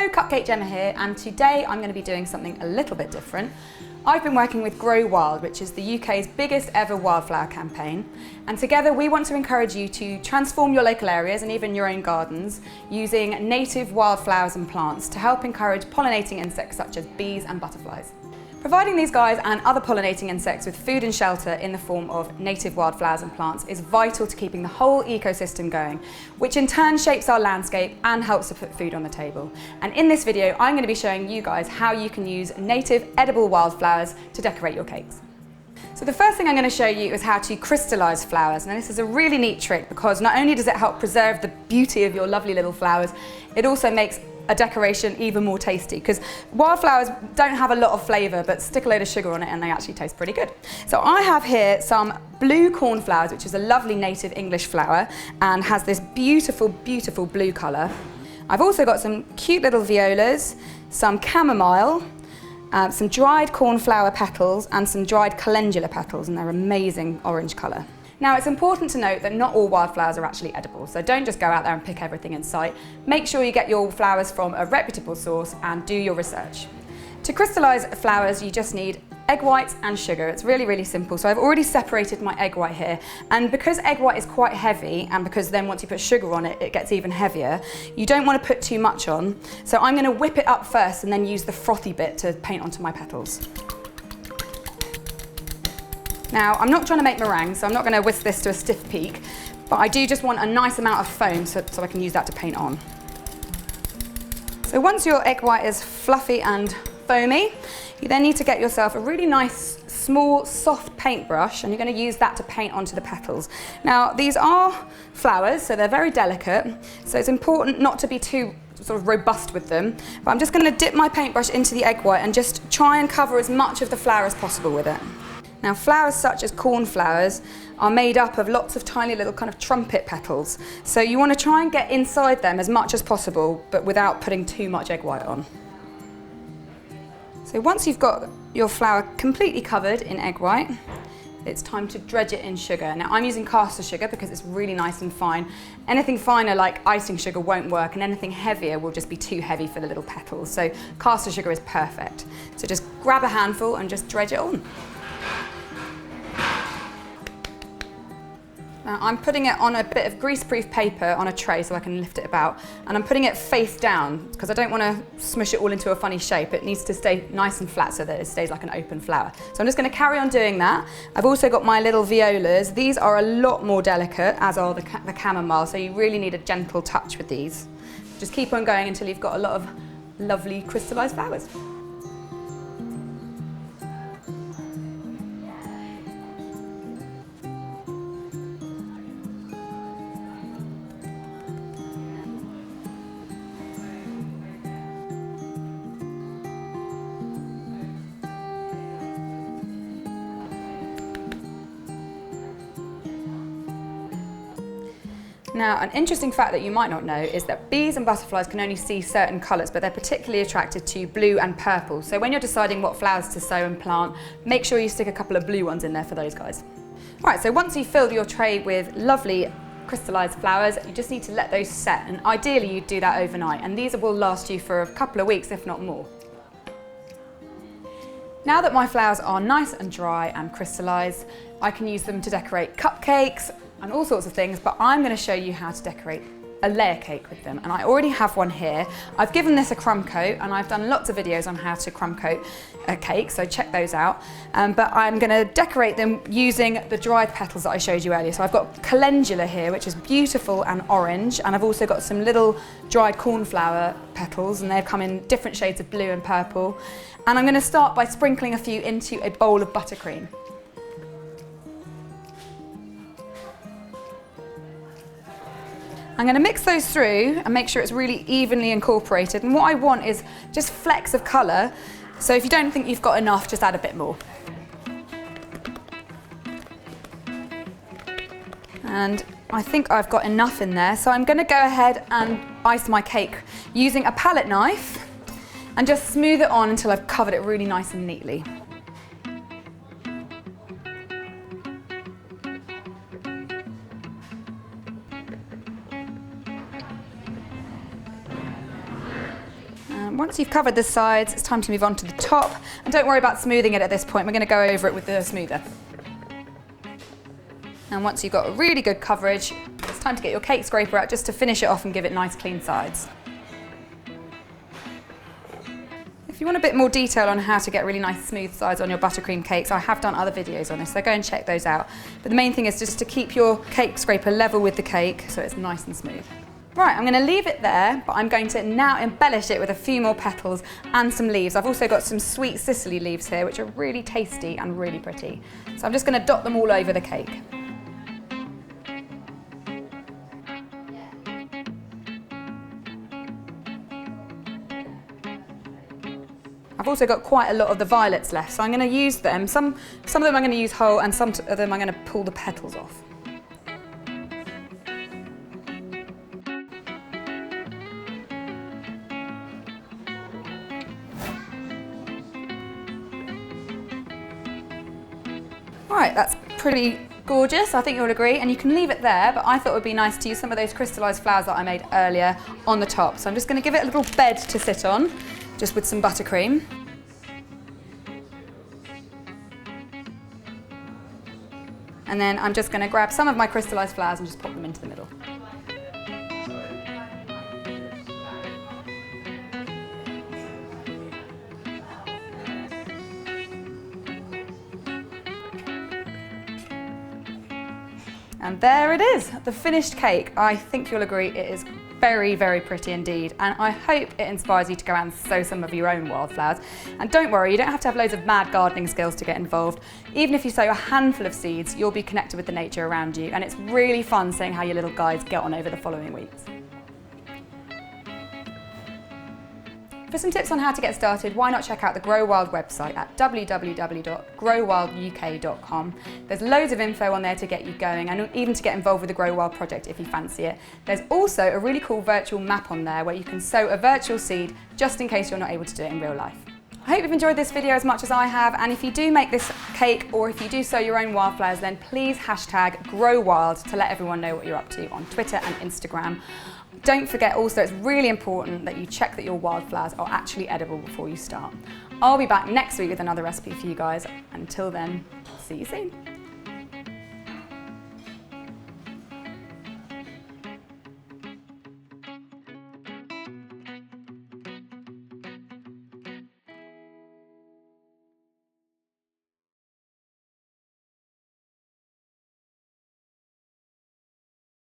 Hello, Cupcake Jemma here, and today I'm going to be doing something a little bit different. I've been working with GROWWILD, which is the UK's biggest ever wildflower campaign, and together we want to encourage you to transform your local areas and even your own gardens using native wildflowers and plants to help encourage pollinating insects such as bees and butterflies. Providing these guys and other pollinating insects with food and shelter in the form of native wildflowers and plants is vital to keeping the whole ecosystem going, which in turn shapes our landscape and helps to put food on the table. And in this video, I'm going to be showing you guys how you can use native edible wildflowers to decorate your cakes. So the first thing I'm going to show you is how to crystallize flowers. Now this is a really neat trick because not only does it help preserve the beauty of your lovely little flowers, it also makes a decoration even more tasty, because wildflowers don't have a lot of flavour, but stick a load of sugar on it and they actually taste pretty good. So I have here some blue cornflowers, which is a lovely native English flower and has this beautiful, beautiful blue colour. I've also got some cute little violas, some chamomile, some dried cornflower petals and some dried calendula petals, and they're amazing orange colour. Now it's important to note that not all wildflowers are actually edible, so don't just go out there and pick everything in sight. Make sure you get your flowers from a reputable source and do your research. To crystallise flowers you just need egg whites and sugar. It's really, really simple. So I've already separated my egg white here, and because egg white is quite heavy and because then once you put sugar on it, it gets even heavier, you don't want to put too much on. So I'm going to whip it up first and then use the frothy bit to paint onto my petals. Now, I'm not trying to make meringue, so I'm not going to whisk this to a stiff peak, but I do just want a nice amount of foam so I can use that to paint on. So once your egg white is fluffy and foamy, you then need to get yourself a really nice, small, soft paintbrush, and you're going to use that to paint onto the petals. Now, these are flowers, so they're very delicate, so it's important not to be too sort of robust with them, but I'm just going to dip my paintbrush into the egg white and just try and cover as much of the flower as possible with it. Now, flowers such as cornflowers are made up of lots of tiny little kind of trumpet petals, so you want to try and get inside them as much as possible, but without putting too much egg white on. So once you've got your flower completely covered in egg white, it's time to dredge it in sugar. Now I'm using caster sugar because it's really nice and fine. Anything finer like icing sugar won't work, and anything heavier will just be too heavy for the little petals. So caster sugar is perfect. So just grab a handful and just dredge it on. Now I'm putting it on a bit of greaseproof paper on a tray so I can lift it about, and I'm putting it face down because I don't want to smush it all into a funny shape. It needs to stay nice and flat so that it stays like an open flower. So I'm just going to carry on doing that. I've also got my little violas. These are a lot more delicate, as are the chamomile, so you really need a gentle touch with these. Just keep on going until you've got a lot of lovely crystallised flowers. Now, an interesting fact that you might not know is that bees and butterflies can only see certain colours, but they're particularly attracted to blue and purple. So when you're deciding what flowers to sow and plant, make sure you stick a couple of blue ones in there for those guys. All right, so once you've filled your tray with lovely crystallised flowers, you just need to let those set, and ideally you'd do that overnight, and these will last you for a couple of weeks, if not more. Now that my flowers are nice and dry and crystallised, I can use them to decorate cupcakes and all sorts of things, but I'm going to show you how to decorate a layer cake with them, and I already have one here. I've given this a crumb coat, and I've done lots of videos on how to crumb coat a cake, so check those out. But I'm going to decorate them using the dried petals that I showed you earlier. So I've got calendula here, which is beautiful and orange, and I've also got some little dried cornflower petals, and they've come in different shades of blue and purple. And I'm going to start by sprinkling a few into a bowl of buttercream. I'm going to mix those through and make sure it's really evenly incorporated, and what I want is just flecks of colour, so if you don't think you've got enough, just add a bit more. And I think I've got enough in there, so I'm going to go ahead and ice my cake using a palette knife and just smooth it on until I've covered it really nice and neatly. Once you've covered the sides, it's time to move on to the top. And don't worry about smoothing it at this point. We're going to go over it with the smoother. And once you've got a really good coverage, it's time to get your cake scraper out just to finish it off and give it nice clean sides. If you want a bit more detail on how to get really nice smooth sides on your buttercream cakes, I have done other videos on this, so go and check those out. But the main thing is just to keep your cake scraper level with the cake so it's nice and smooth. Right, I'm going to leave it there, but I'm going to now embellish it with a few more petals and some leaves. I've also got some sweet Sicily leaves here, which are really tasty and really pretty. So I'm just going to dot them all over the cake. I've also got quite a lot of the violets left, so I'm going to use them. Some of them I'm going to use whole, and some of them I'm going to pull the petals off. Right, that's pretty gorgeous, I think you'll agree, and you can leave it there, but I thought it would be nice to use some of those crystallised flowers that I made earlier on the top. So I'm just going to give it a little bed to sit on, just with some buttercream. And then I'm just going to grab some of my crystallised flowers and just pop them into the middle. And there it is, the finished cake. I think you'll agree it is very, very pretty indeed, and I hope it inspires you to go out and sow some of your own wildflowers. And don't worry, you don't have to have loads of mad gardening skills to get involved. Even if you sow a handful of seeds, you'll be connected with the nature around you, and it's really fun seeing how your little guys get on over the following weeks. For some tips on how to get started, why not check out the Grow Wild website at www.growwilduk.com. There's loads of info on there to get you going, and even to get involved with the Grow Wild project if you fancy it. There's also a really cool virtual map on there where you can sow a virtual seed just in case you're not able to do it in real life. I hope you've enjoyed this video as much as I have, and if you do make this cake or if you do sow your own wildflowers, then please hashtag GrowWild to let everyone know what you're up to on Twitter and Instagram. Don't forget also, it's really important that you check that your wildflowers are actually edible before you start. I'll be back next week with another recipe for you guys. Until then, see you soon.